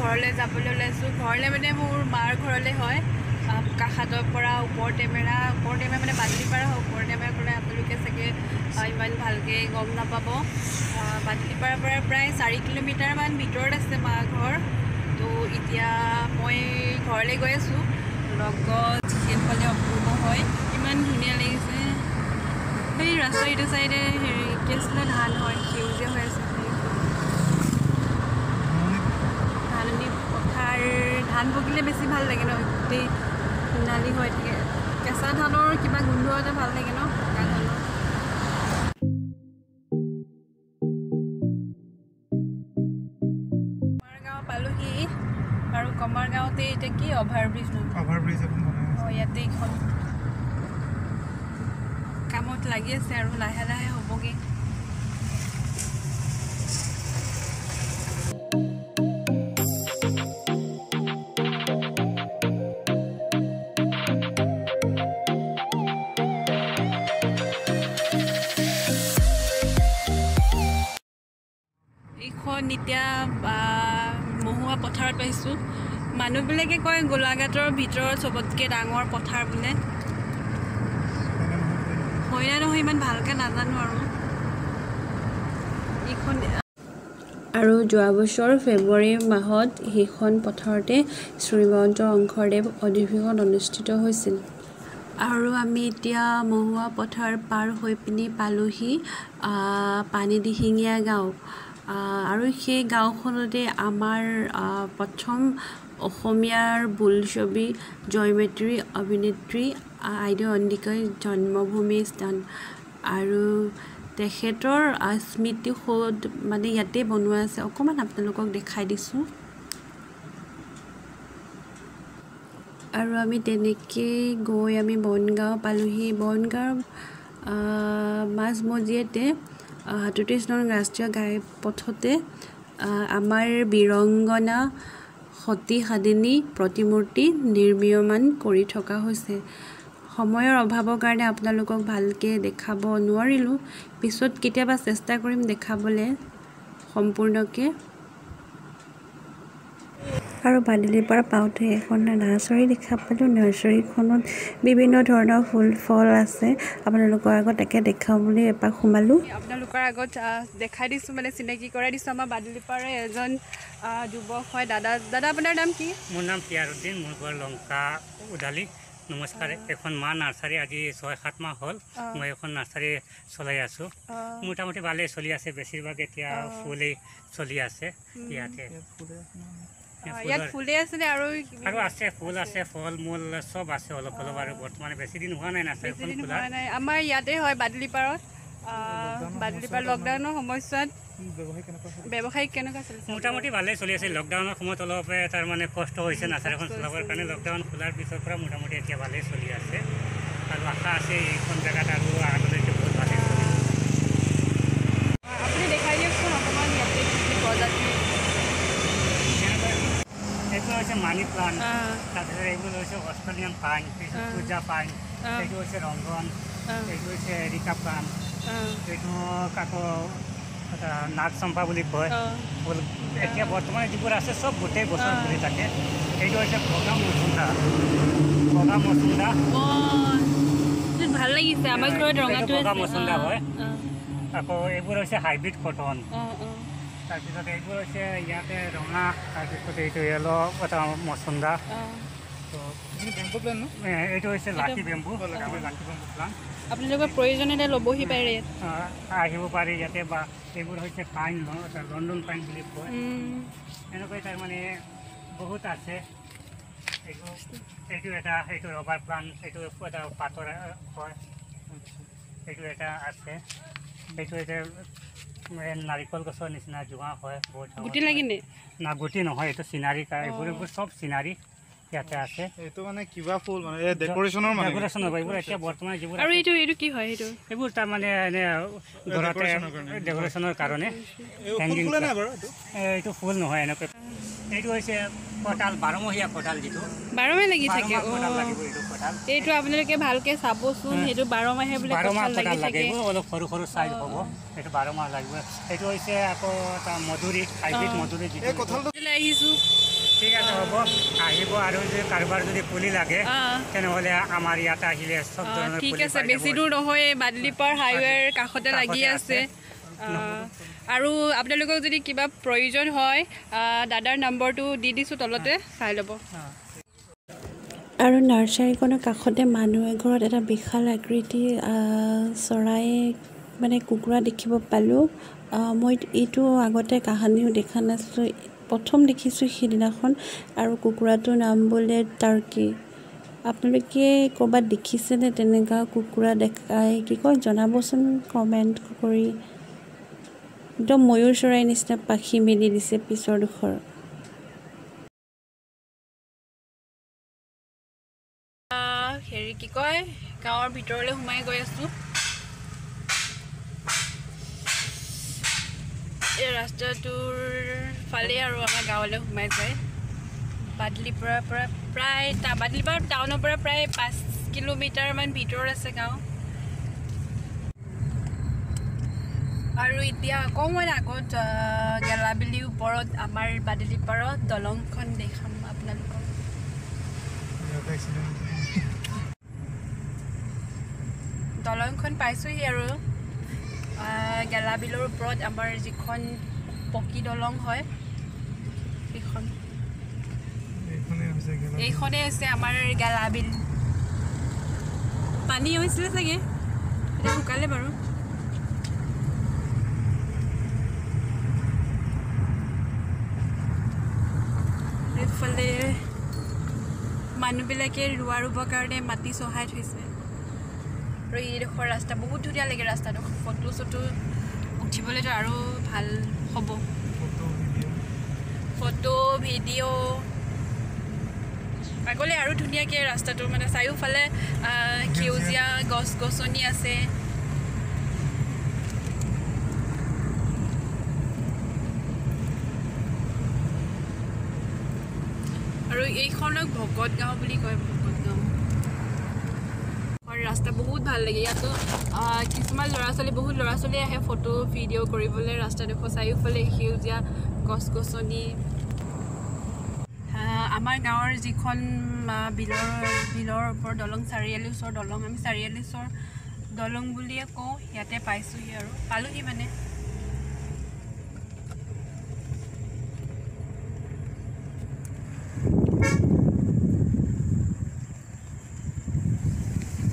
ঘৰলৈ যাবলৈ ওলাইছোঁ ঘৰলৈ মানে মোৰ মাৰ ঘৰলৈ হয় কাষাতৰ পৰা ওপৰ টেমেৰা মানে বাদলিপাৰা হয় ওপৰ টেমেৰা পৰা আপোনালোকে চাগে ইমান ভালকৈ গম নাপাব বাদলিপাৰাৰ পৰা প্ৰায় 4 কিলোমিটাৰমান ভিতৰত আছে মা ঘৰ তো এতিয়া মই ঘৰলৈ গৈ আছোঁ লগত সেইফালে অপূৰ্ব হয় ইমান ধুনীয়া লাগিছে সেই ৰাস্তাৰ এইটো চাইডে হেৰি কি আছিলে ধান হয় সেউজীয়া হৈ আছে ধাননি পথাৰ ধান পকিলে বেছি ভাল লাগে ন গোটেই সোণালী হৈ থাকে কেঁচা ধানৰ কিবা গোন্ধ এটা ভাল লাগে ন পকা ধানৰ কমাৰগাঁও পালোহি আৰু কমাৰগাঁৱতে এতিয়া কি অভাৰব্ৰিজ ইয়াতে এইখন কামত লাগি আছে আৰু লাহে লাহে হ'বগৈ এইখন এতিয়া মহুৱা পথাৰত পাইছোঁ মানুহবিলাকে কয় গোলাঘাটৰ ভিতৰত চবতকৈ ডাঙৰ পথাৰ বোলে হয় না নহয় ইমান ভালকৈ নাজানো আৰু যোৱা বছৰ ফেব্ৰুৱাৰী মাহত সেইখন পথাৰতে শ্ৰীমন্ত শংকৰদেৱ অধিৱেশন অনুষ্ঠিত হৈছিল আৰু আমি এতিয়া মহুৱা পথাৰ পাৰ হৈ পিনি পালোহি পানীদিহিঙীয়া গাঁও আৰু সেই গাঁওখনতে আমাৰ প্ৰথম অসমীয়াৰ বোলছবি জয়মতীৰ অভিনেত্ৰী আইদেউ হান্দিকৰ জন্মভূমি স্থান আৰু তেখেতৰ স্মৃতি সৌধ মানে ইয়াতে বনোৱা আছে অকণমান আপোনালোকক দেখাই দিছোঁ আৰু আমি তেনেকৈ গৈ আমি বনগাঁও পালোহি বনগাঁৱৰ মাজমজিয়াতে ৩৭ নং ৰাষ্ট্ৰীয় ঘাইপথতে আমাৰ বীৰংগনা হতি hadhini প্ৰতিমূৰ্তি নিৰ্মীয়মান কৰি থকা হৈছে সময়ৰ অভাৱৰ কাৰণে আপোনালোকক ভালকৈ দেখাব নোৱাৰিলোঁ পিছত কেতিয়াবা চেষ্টা কৰিম দেখাবলৈ সম্পূৰ্ণকৈ আৰু বাদলিৰ পৰা পাওঁতে এখন নাৰ্চাৰী দেখা পালোঁ নাৰ্চাৰীখনত বিভিন্ন ধৰণৰ ফুল ফল আছে আপোনালোকৰ আগত তাকে দেখাওঁ বুলি এপাক সোমালোঁ আপোনালোকৰ আগত দেখাই দিছোঁ মানে চিনাকি কৰাই দিছোঁ আমাৰ বাদলিপাৰাৰ এজন যুৱক হয় দাদা আপোনাৰ নাম কি মোৰ নাম পিয়াৰুদ্দিন মোৰ ঘৰ লংকা উদালি নমস্কাৰ এখন মা নাৰ্চাৰী আজি 6-7 মাহ হ'ল মই এখন নাৰ্চাৰী চলাই আছোঁ মোটামুটি ভালেই চলি আছে বেছিভাগ এতিয়া ফুলেই চলি আছে ইয়াতে ইয়াত ফুলে আছে নে আৰু আছে ফুল আছে ফল মূল সব আছে অলপ অলপ আৰু বৰ্তমানে বেছি দিন হোৱা নাই নাৰ্চাৰীখন খোলা আমাৰ ইয়াতে হয় বাদলিপাৰাত লকডাউনৰ সময়ছোৱাত ব্যৱসায় কেনেকুৱা চলিছে মোটামুটি ভালেই চলি আছে লকডাউনৰ সময়ত অলপ তাৰ মানে কষ্ট হৈছে নাৰ্চাৰীখন চলাবৰ কাৰণে লকডাউন খোলাৰ পিছৰ পৰা মোটামুটি এতিয়া ভালেই চলি আছে আৰু আশা আছে এইখন জেগাত আৰু আগলৈকে বহুত ভালেই চলিব আপুনি দেখাই দিয়কচোন অকণমান ইয়াতে প্ৰজাতি এইটো হৈছে মানি প্লাণ্ট তাৰপিছত এইবোৰ হৈছে অষ্ট্ৰেলিয়ান পাইন পূজা পাইন এইটো হৈছে ৰংগন এইটো হৈছে এৰিকা প্লাণ্ট এইটো আকৌ নাগ চম্পা বুলি কয় ফুল এতিয়া বৰ্তমান যিবোৰ আছে চব গোটেই বছৰ ফুলি থাকে এইটো হৈছে বগা মচুন্দা ভাল লাগিছে আমাৰ ঘৰত ৰঙাটো বগা মচুন্দা হয় আকৌ এইবোৰ হৈছে হাইব্ৰিড কটন তাৰপিছত এইবোৰ হৈছে ইয়াতে ৰঙা তাৰপিছত এইটো য়েলো এটা মচুন্দা এইটো হৈছে লাকি বেম্বু প্লাণ্ট আপোনালোকৰ প্ৰয়োজন এটা ল'বহি পাৰে আহিব পাৰে ইয়াতে বা এইবোৰ হৈছে পাইন লণ্ডন পাইন বুলি কয় এনেকৈ তাৰমানে বহুত আছে এইটো ৰবাৰ প্লাণ্ট এইটো এটা পাতৰ হয় এইটো এটা আছে এইটো এতিয়া নাৰিকল গছৰ নিচিনা জোঙা হয় বহুত গুটি লাগিনে না গুটি নহয় এইটো চিনাৰী এইবোৰ চব চিনাৰী ইয়াতে আছে এইটো মানে কিবা ফুল মানে ডেকোৰেশ্যনৰ এইবোৰ এতিয়া বৰ্তমান যিবোৰ আৰু এইটো কি হয় এইটো এইবোৰ তাৰমানে এনে ঘৰতে ডেকোৰেশ্যনৰ কাৰণে এইটো ফুল নহয় এনেকৈ এইটো হৈছে কঁঠাল 12মহীয়া কঁঠাল যিটো 12 মাহ লাগি থাকে এইটো আপোনালোকে ভালকৈ চাবচোন সেইটো 12 মাহে বোলে কঁঠাল লাগি থাকে অলপ সৰু সৰু চাইজ হ'ব এইটো 12 মাহ লাগিব এইটো হৈছে আকৌ এটা মধুৰি হাইব্ৰিড মধুৰি যিটো আহিছোঁ ঠিক আছে হ'ব আহিব আৰু যদি কাৰোবাৰ যদি পুলি লাগে তেনেহ'লে আমাৰ ইয়াত আহিলে চব ধৰণৰ ঠিক আছে বেছি দূৰ নহয় বাদলিপাৰ হাইৱেৰ কাষতে লাগি আছে আৰু আপোনালোকক যদি কিবা প্ৰয়োজন হয় দাদাৰ নম্বৰটো দি দিছোঁ তলতে চাই ল'ব আৰু নাৰ্চাৰীখনৰ কাষতে মানুহ এঘৰত এটা বিশাল আকৃতি চৰাই মানে কুকুৰা দেখিব পালোঁ মই এইটো আগতে কাহানিও দেখা নাছিলোঁ প্ৰথম দেখিছোঁ সেইদিনাখন আৰু কুকুৰাটোৰ নাম বোলে টাৰ্কি আপোনালোকে ক'ৰবাত দেখিছেনে তেনেকুৱা কুকুৰা দেখাই কি কয় জনাবচোন কমেণ্ট কৰি একদম ময়ূৰ চৰাই নিচিনা পাখি মেলি দিছে পিছৰ ডোখৰ হেৰি কি কয় গাঁৱৰ ভিতৰলৈ সোমাই গৈ আছোঁ এই ৰাস্তাটোৰ ফালে আৰু আমাৰ গাঁৱলৈ সোমাই যায় বাদলিপাৰাৰ পৰা প্ৰায় বাদলিপাৰা টাউনৰ পৰা প্ৰায় 5 কিলোমিটাৰমান ভিতৰত আছে গাঁও আৰু এতিয়া অকণমান আগত গেলাবিলিৰ ওপৰত আমাৰ বাদলিপাৰত দলংখন দেখাম আপোনালোকক দলংখন পাইছোঁহি আৰু গেলাবিলৰ ওপৰত আমাৰ যিখন পকী দলং হয় সেইখন এইখনেই হৈছে আমাৰ গেলাবিল পানী হৈছিলে চাগে এতিয়া শুকালে বাৰু এইফালে মানুহবিলাকে ৰোৱা ৰুবৰ কাৰণে মাটি চহাই থৈছে আৰু এইডোখৰ ৰাস্তা বহুত ধুনীয়া লাগে ৰাস্তাটো ফটো চটো উঠিবলৈতো আৰু ভাল হ'ব ফটো ভিডিঅ' আগলৈ আৰু ধুনীয়াকৈ ৰাস্তাটো মানে চাৰিওফালে সেউজীয়া গছ গছনি আছে আৰু এইখনক ভকত গাঁও বুলি কয় ভকত গাঁও ৰাস্তা বহুত ভাল লাগে ইয়াতো কিছুমান বহুত ল'ৰা ছোৱালী আহে ফটো ভিডিঅ' কৰিবলৈ ৰাস্তাডোখৰ চাৰিওফালে সেউজীয়া গছ গছনি আমাৰ গাঁৱৰ যিখন বিলৰ ওপৰ দলং চাৰিআলিৰ ওচৰ দলং আমি চাৰিআলিৰ ওচৰ দলং বুলিয়ে কওঁ ইয়াতে পাইছোঁহি আৰু পালোঁহি মানে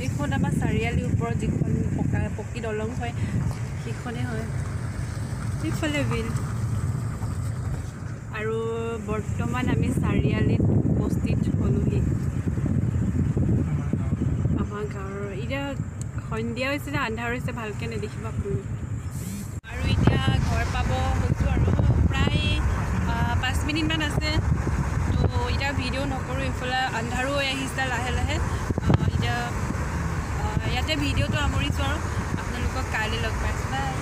এইখন আমাৰ চাৰিআলিৰ ওপৰত যিখন পকী দলং হয় সেইখনে হয় সেইফালে বিল আৰু বৰ্তমান আমি চাৰিআলিত উপস্থিত হ'লোহি আমাৰ গাঁৱৰ এতিয়া সন্ধিয়া হৈছে নে আন্ধাৰ হৈছে ভালকৈ নেদেখিব আপুনি আৰু এতিয়া ঘৰ পাব হৈছোঁ আৰু প্ৰায় 5 মিনিটমান আছে তো এতিয়া ভিডিঅ' নকৰোঁ এইফালে আন্ধাৰো হৈ আহিছে লাহে লাহে এতিয়া ইয়াতে ভিডিঅ'টো সামৰিছোঁ আৰু আপোনালোকক কাইলৈ লগ পাইছোঁ বাই